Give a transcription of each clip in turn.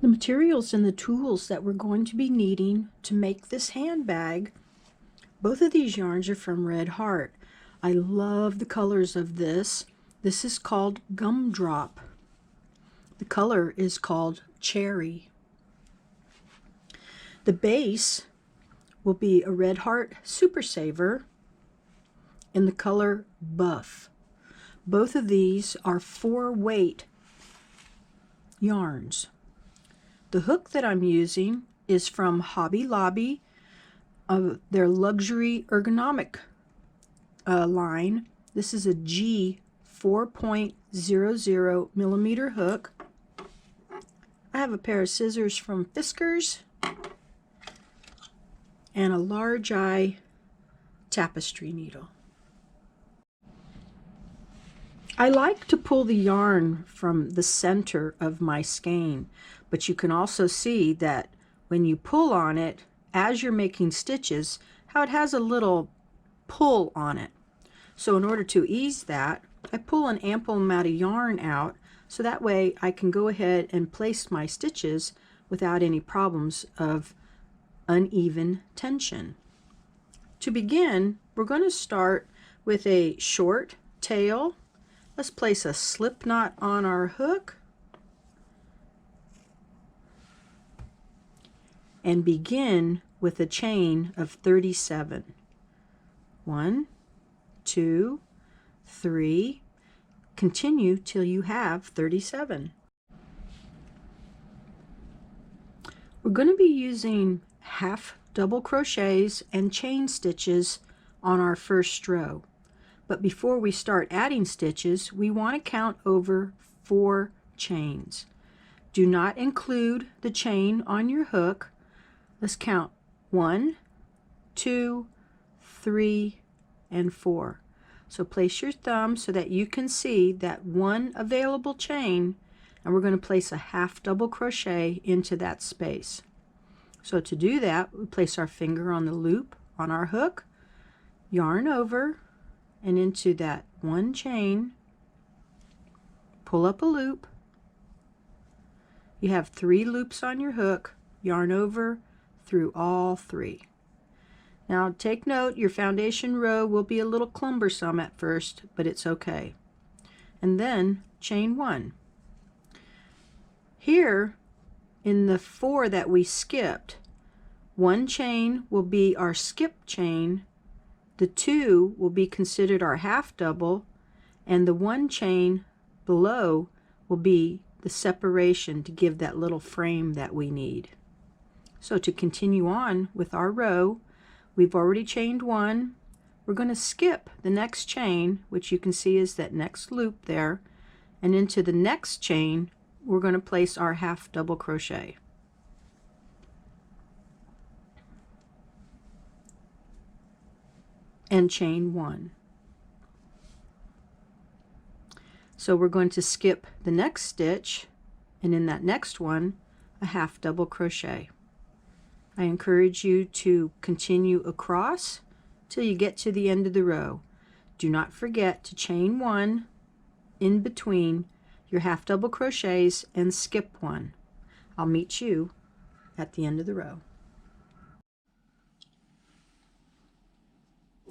The materials and the tools that we're going to be needing to make this handbag, both of these yarns are from Red Heart. I love the colors of this. This is called Gumdrop. The color is called Cherry. The base will be a Red Heart Super Saver in the color Buff. Both of these are 4-weight yarns. The hook that I'm using is from Hobby Lobby, their luxury ergonomic line. This is a G 4.00 millimeter hook. I have a pair of scissors from Fiskars and a large eye tapestry needle. I like to pull the yarn from the center of my skein, but you can also see that when you pull on it, as you're making stitches, how it has a little pull on it. So in order to ease that, I pull an ample amount of yarn out, so that way I can go ahead and place my stitches without any problems of uneven tension. To begin, we're going to start with a short tail. Let's place a slip knot on our hook and begin with a chain of 37. 1, 2, 3. Continue till you have 37. We're going to be using half double crochets and chain stitches on our first row. But before we start adding stitches, we want to count over 4 chains. Do not include the chain on your hook. Let's count 1, 2, 3, and 4. So place your thumb so that you can see that one available chain, and we're going to place a half double crochet into that space. So to do that, we place our finger on the loop on our hook, yarn over and into that one chain, pull up a loop. You have 3 loops on your hook, yarn over through all 3. Now take note, your foundation row will be a little cumbersome at first, but it's okay. And then chain 1. Here in the 4 that we skipped, 1 chain will be our skip chain, the 2 will be considered our half double, and the 1 chain below will be the separation to give that little frame that we need. So to continue on with our row, we've already chained 1. We're going to skip the next chain, which you can see is that next loop there, and into the next chain we're going to place our half double crochet. And chain 1. So we're going to skip the next stitch, and in that next one a half double crochet. I encourage you to continue across till you get to the end of the row. Do not forget to chain 1 in between your half double crochets and skip 1. I'll meet you at the end of the row.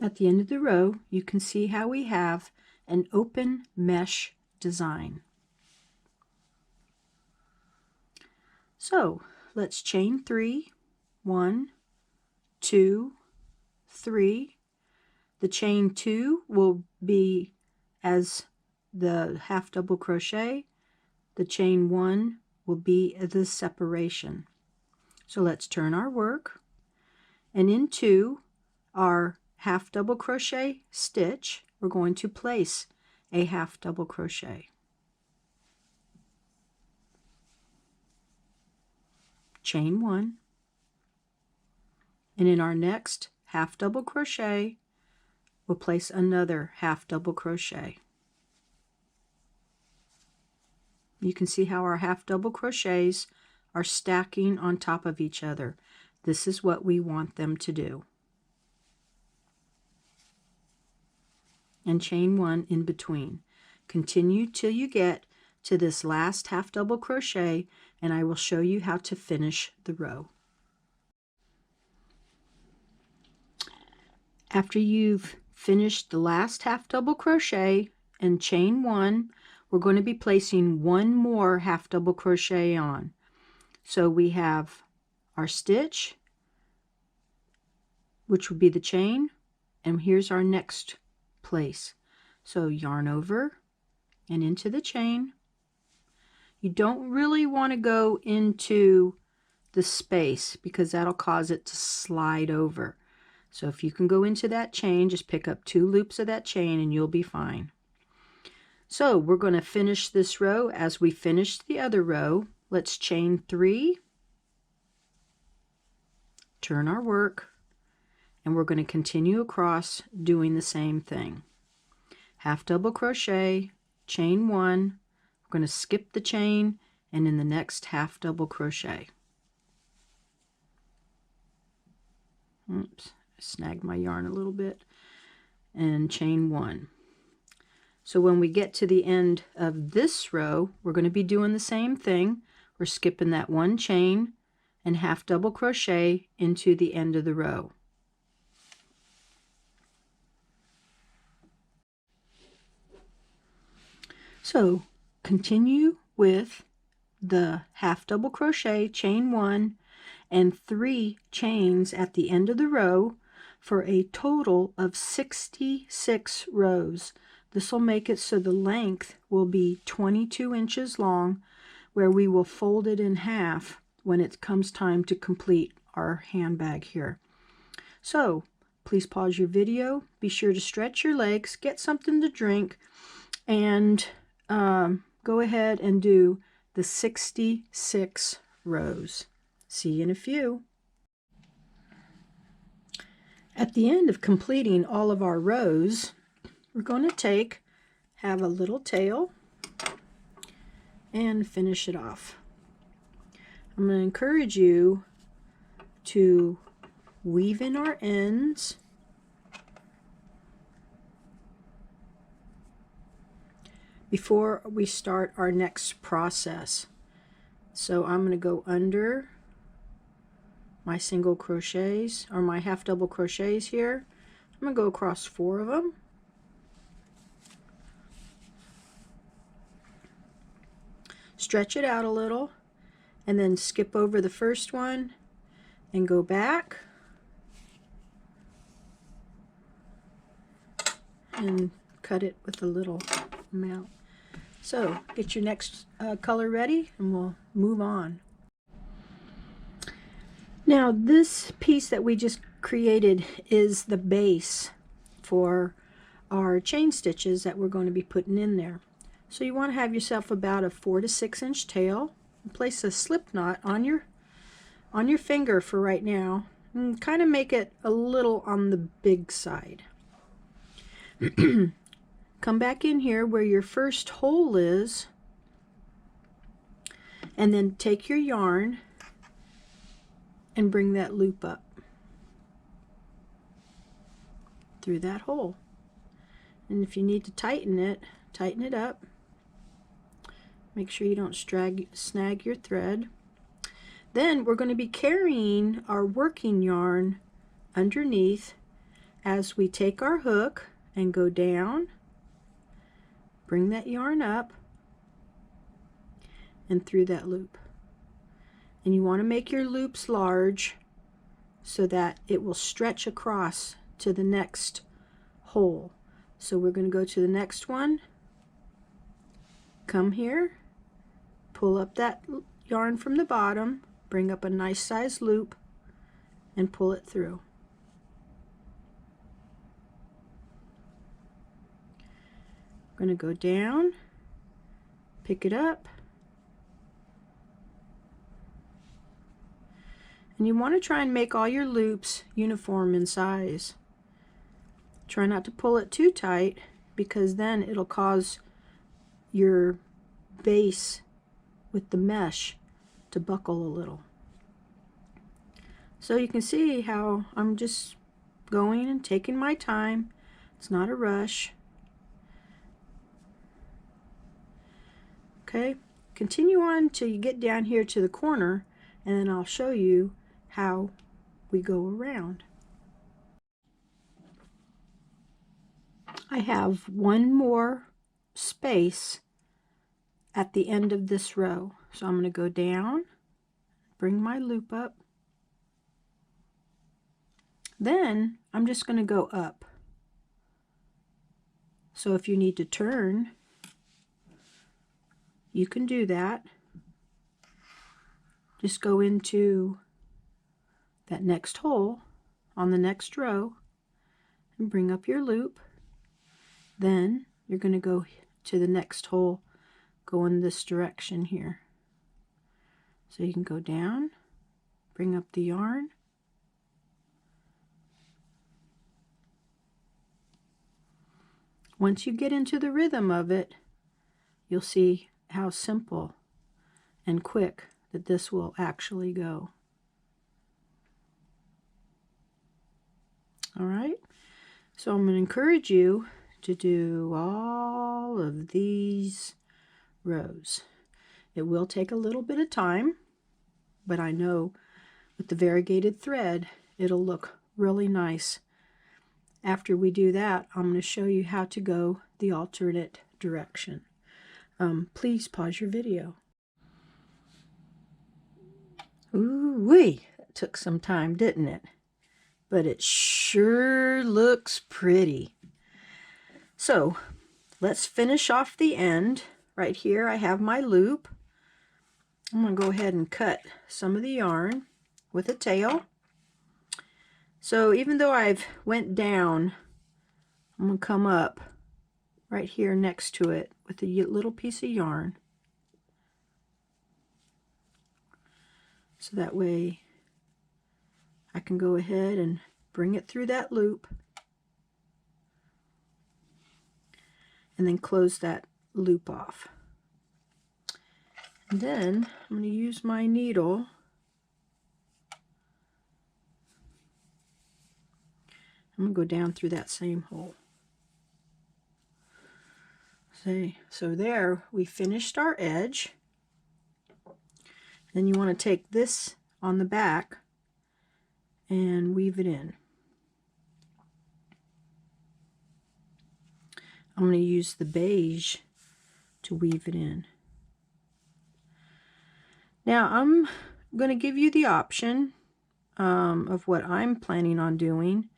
At the end of the row, you can see how we have an open mesh design. So let's chain 3. 1, 2, 3. The chain 2 will be as the half double crochet. The chain 1 will be the separation. So let's turn our work, and into our half double crochet stitch we're going to place a half double crochet. Chain 1, and in our next half double crochet we'll place another half double crochet. You can see how our half double crochets are stacking on top of each other. This is what we want them to do. And chain 1 in between. Continue till you get to this last half double crochet and I will show you how to finish the row. After you've finished the last half double crochet and chain 1, we're going to be placing one more half double crochet on. So we have our stitch, which would be the chain, and here's our next place. So yarn over and into the chain. You don't really want to go into the space because that'll cause it to slide over. So if you can go into that chain, just pick up 2 loops of that chain and you'll be fine. So we're going to finish this row as we finished the other row. Let's chain 3, turn our work, and we're going to continue across doing the same thing. Half double crochet, chain 1, we're going to skip the chain, and in the next half double crochet. Oops, I snagged my yarn a little bit. And chain 1. So when we get to the end of this row, we're going to be doing the same thing. We're skipping that 1 chain and half double crochet into the end of the row. So continue with the half double crochet, chain 1, and 3 chains at the end of the row for a total of 66 rows. This will make it so the length will be 22 inches long, where we will fold it in half when it comes time to complete our handbag here. So please pause your video, be sure to stretch your legs, get something to drink, and go ahead and do the 66 rows. See you in a few. At the end of completing all of our rows, we're going to have a little tail and finish it off. I'm going to encourage you to weave in our ends before we start our next process. So I'm going to go under my single crochets, or my half double crochets here. I'm going to go across 4 of them. Stretch it out a little, and then skip over the first one and go back and cut it with a little amount. So get your next color ready and we'll move on. Now this piece that we just created is the base for our chain stitches that we're going to be putting in there. So you want to have yourself about a 4 to 6 inch tail. Place a slip knot on your finger for right now and kind of make it a little on the big side. Come back in here where your first hole is, and then take your yarn and bring that loop up through that hole. And if you need to tighten it up. Make sure you don't snag your thread. Then we're going to be carrying our working yarn underneath as we take our hook and go down, bring that yarn up and through that loop. And you want to make your loops large so that it will stretch across to the next hole. So we're going to go to the next one, come here, pull up that yarn from the bottom, bring up a nice size loop and pull it through. We're going to go down, pick it up, and you want to try and make all your loops uniform in size. Try not to pull it too tight because then it'll cause your base with the mesh to buckle a little. So you can see how I'm just going and taking my time. It's not a rush. Okay, continue on till you get down here to the corner, and then I'll show you how we go around. I have one more space at the end of this row, so I'm going to go down, bring my loop up, then I'm just going to go up. So if you need to turn, you can do that. Just go into that next hole on the next row and bring up your loop. Then you're going to go to the next hole, go in this direction here. So you can go down, bring up the yarn, once you get into the rhythm of it, you'll see how simple and quick that this will actually go. All right, so I'm going to encourage you to do all of these rows. It will take a little bit of time, but I know with the variegated thread it'll look really nice. After we do that, I'm going to show you how to go the alternate direction. Please pause your video. Ooh-wee, that took some time, didn't it? But it sure looks pretty. So let's finish off the end. Right here I have my loop. I'm going to go ahead and cut some of the yarn with a tail. So even though I've went down, I'm going to come up right here next to it with a little piece of yarn. So that way I can go ahead and bring it through that loop and then close that loop off. And then I'm going to use my needle I'm going to go down through that same hole. See, so there we finished our edge. Then you want to take this on the back and weave it in. I'm going to use the beige to weave it in. Now I'm going to give you the option of what I'm planning on doing.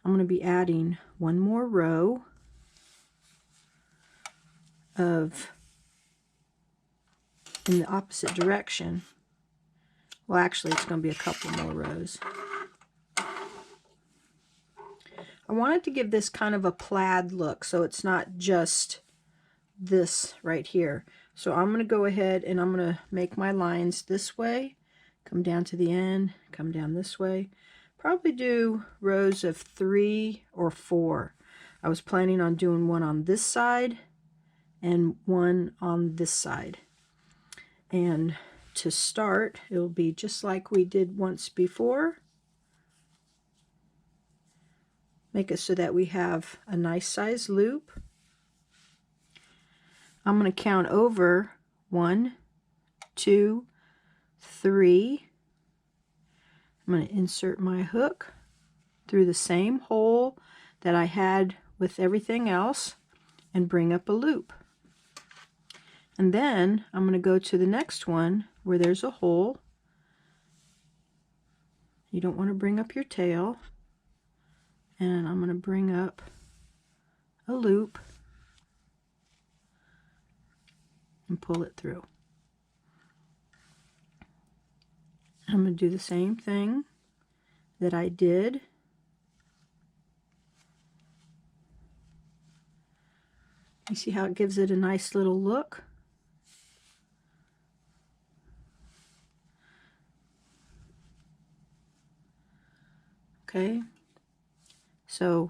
I'm going to be adding one more row of in the opposite direction. Well, actually it's going to be a couple more rows. I wanted to give this kind of a plaid look, so it's not just this right here. So I'm going to go ahead and I'm going to make my lines this way, come down to the end, come down this way. Probably do rows of 3 or 4. I was planning on doing one on this side and one on this side. And to start, it'll be just like we did once before. Make it so that we have a nice size loop. I'm going to count over 1, 2, 3. I'm going to insert my hook through the same hole that I had with everything else and bring up a loop. And then I'm going to go to the next one where there's a hole. You don't want to bring up your tail. And I'm going to bring up a loop and pull it through. I'm going to do the same thing that I did. You see how it gives it a nice little look? Okay, so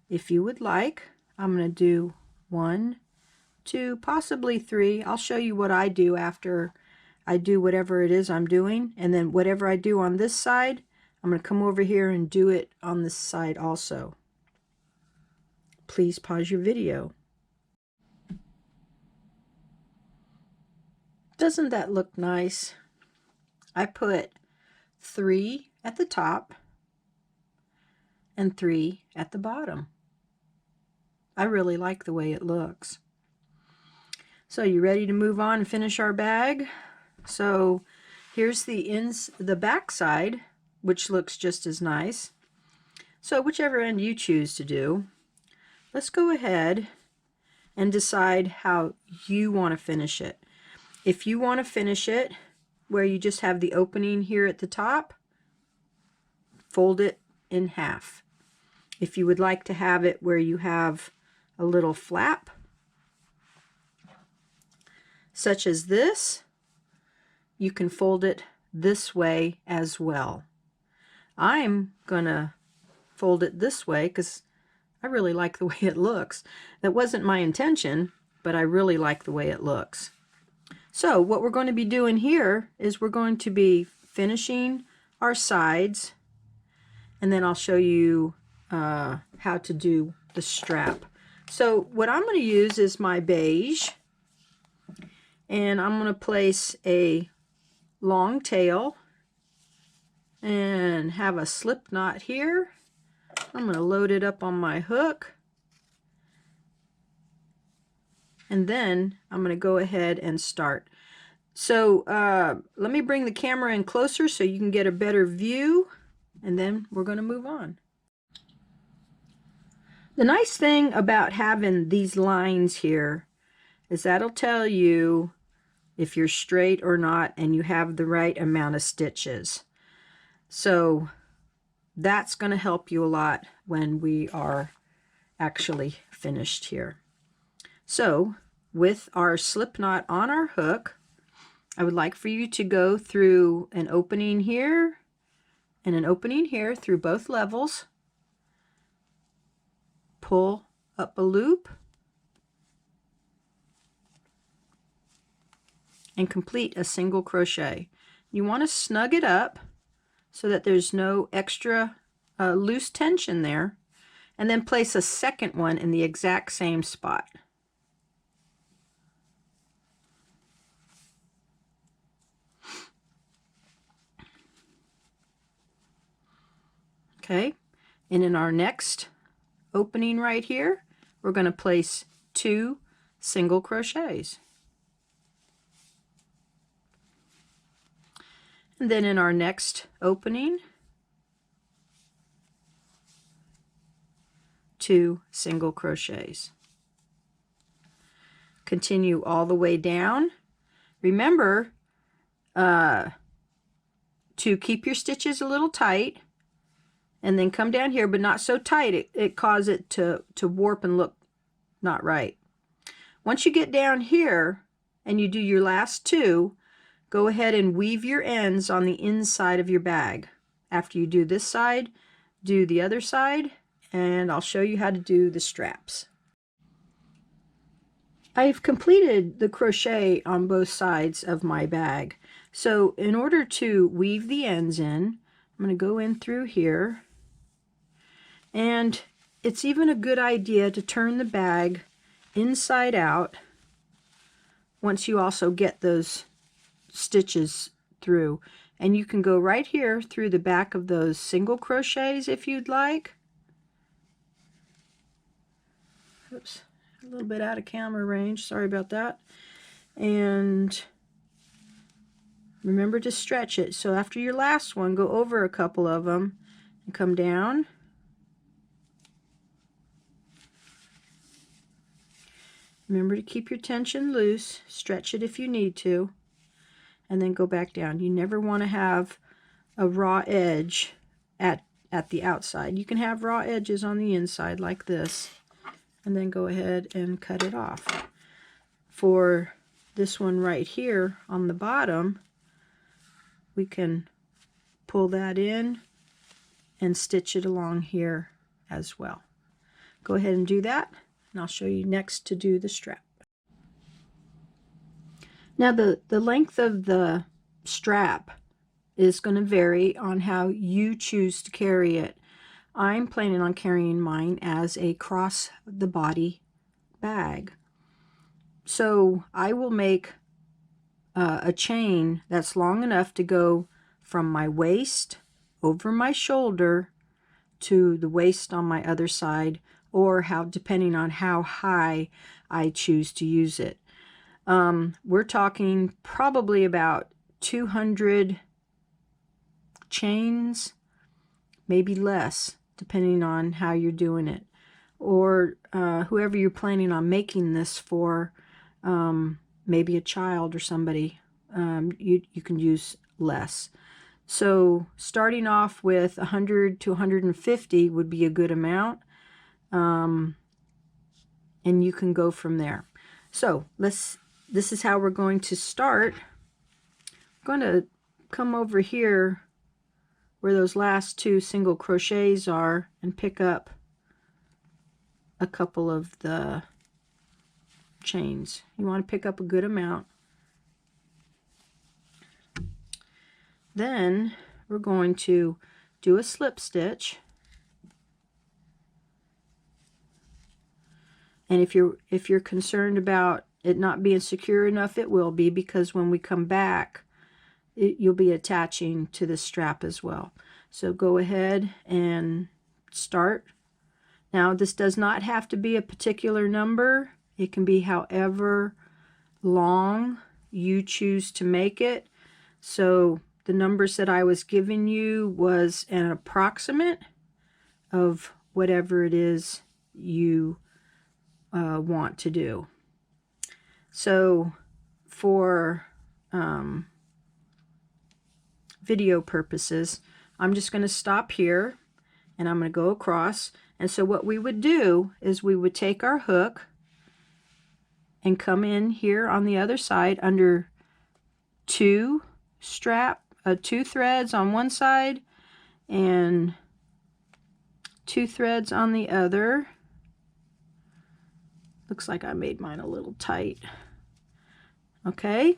if you would like, I'm going to do 1, 2, possibly 3. I'll show you what I do after I do whatever it is I'm doing, and then whatever I do on this side, I'm going to come over here and do it on this side also. Please pause your video. Doesn't that look nice? I put 3 at the top and 3 at the bottom. I really like the way it looks. So you ready to move on and finish our bag? So here's the back side, which looks just as nice. So whichever end you choose to do, let's go ahead and decide how you want to finish it. If you want to finish it where you just have the opening here at the top, fold it in half. If you would like to have it where you have a little flap, such as this, you can fold it this way as well. I'm gonna fold it this way because I really like the way it looks. That wasn't my intention, but I really like the way it looks. So what we're going to be doing here is we're going to be finishing our sides, and then I'll show you how to do the strap. So what I'm going to use is my beige, and I'm going to place a long tail and have a slip knot here. I'm going to load it up on my hook, and then I'm going to go ahead and start. So let me bring the camera in closer so you can get a better view, and then we're going to move on. The nice thing about having these lines here is that'll tell you if you're straight or not, and you have the right amount of stitches. So that's going to help you a lot when we are actually finished here. So with our slip knot on our hook, I would like for you to go through an opening here and an opening here through both levels. Pull up a loop and complete a single crochet. You want to snug it up so that there's no extra loose tension there, and then place a second one in the exact same spot. Okay, and in our next opening right here, we're going to place 2 single crochets. And then in our next opening, 2 single crochets. Continue all the way down. Remember to keep your stitches a little tight, and then come down here, but not so tight it causes it to warp and look not right. Once you get down here and you do your last 2, go ahead and weave your ends on the inside of your bag. After you do this side, do the other side, and I'll show you how to do the straps. I've completed the crochet on both sides of my bag. So in order to weave the ends in, I'm going to go in through here, and it's even a good idea to turn the bag inside out once you also get those stitches through. And you can go right here through the back of those single crochets if you'd like. Oops, a little bit out of camera range, sorry about that. And remember to stretch it. So after your last one, go over a couple of them and come down. Remember to keep your tension loose, stretch it if you need to, and then go back down. You never want to have a raw edge at the outside. You can have raw edges on the inside like this, and then go ahead and cut it off. For this one right here on the bottom, we can pull that in and stitch it along here as well. Go ahead and do that, and I'll show you next to do the strap. Now the length of the strap is going to vary on how you choose to carry it. I'm planning on carrying mine as a crossbody bag. So I will make a chain that's long enough to go from my waist over my shoulder to the waist on my other side, or how, depending on how high I choose to use it. We're talking probably about 200 chains, maybe less, depending on how you're doing it, or whoever you're planning on making this for, maybe a child or somebody, you can use less. So starting off with 100 to 150 would be a good amount, and you can go from there. So this is how we're going to start. I'm going to come over here where those last 2 single crochets are and pick up a couple of the chains. You want to pick up a good amount. Then we're going to do a slip stitch, and if you're concerned about it not being secure enough, it will be, because when we come back you'll be attaching to the strap as well. So go ahead and start. Now this does not have to be a particular number. It can be however long you choose to make it. So the numbers that I was giving you was an approximate of whatever it is you want to do. So for video purposes, I'm just going to stop here and I'm going to go across. And so what we would do is we would take our hook and come in here on the other side under 2 threads on one side and 2 threads on the other. Looks like I made mine a little tight. Okay.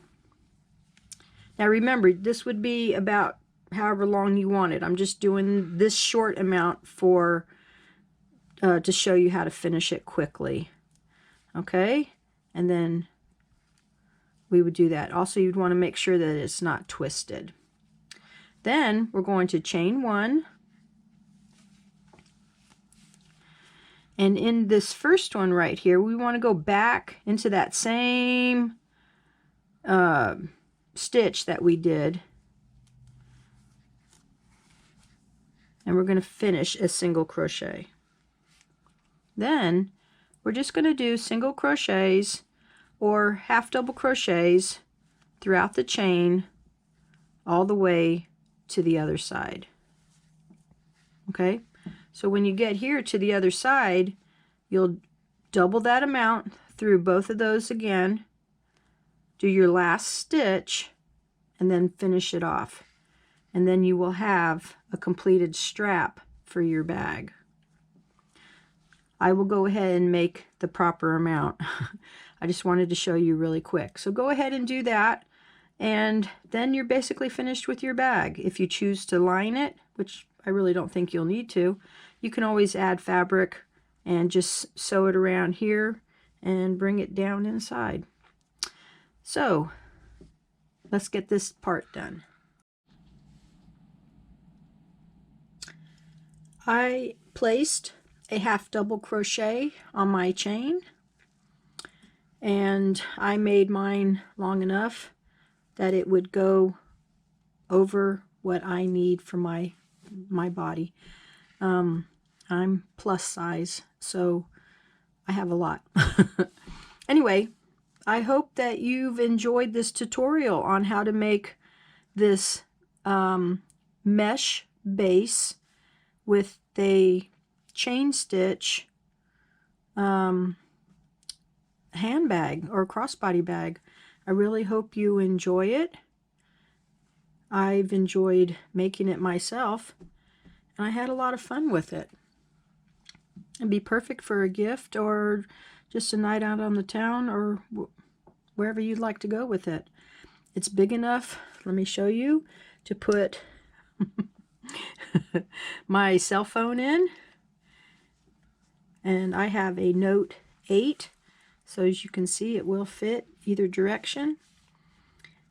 Now remember, this would be about however long you want it. I'm just doing this short amount for to show you how to finish it quickly. Okay, and then we would do that. Also, you'd want to make sure that it's not twisted. Then we're going to chain 1. And in this first one right here, we want to go back into that same stitch that we did. And we're going to finish a single crochet. Then we're just going to do single crochets or half double crochets throughout the chain all the way to the other side. Okay, so when you get here to the other side, you'll double that amount through both of those again, do your last stitch, and then finish it off. And then you will have a completed strap for your bag. I will go ahead and make the proper amount. I just wanted to show you really quick. So go ahead and do that, and then you're basically finished with your bag. If you choose to line it, which I really don't think you'll need to, you can always add fabric and just sew it around here and bring it down inside. So let's get this part done. I placed a half double crochet on my chain, and I made mine long enough that it would go over what I need for my body. I'm plus size, so I have a lot. Anyway, I hope that you've enjoyed this tutorial on how to make this mesh base with a chain stitch handbag or crossbody bag. I really hope you enjoy it. I've enjoyed making it myself, and I had a lot of fun with it. It'd be perfect for a gift or just a night out on the town or wherever you'd like to go with it. It's big enough, let me show you, to put my cell phone in, and I have a Note 8, so as you can see it will fit either direction.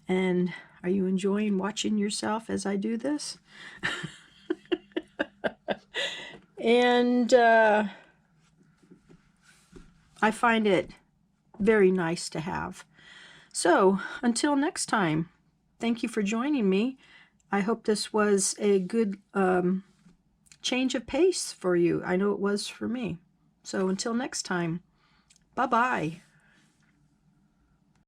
And are you enjoying watching yourself as I do this? And I find it very nice to have. So until next time, thank you for joining me. I hope this was a good change of pace for you. I know it was for me. So until next time, bye-bye.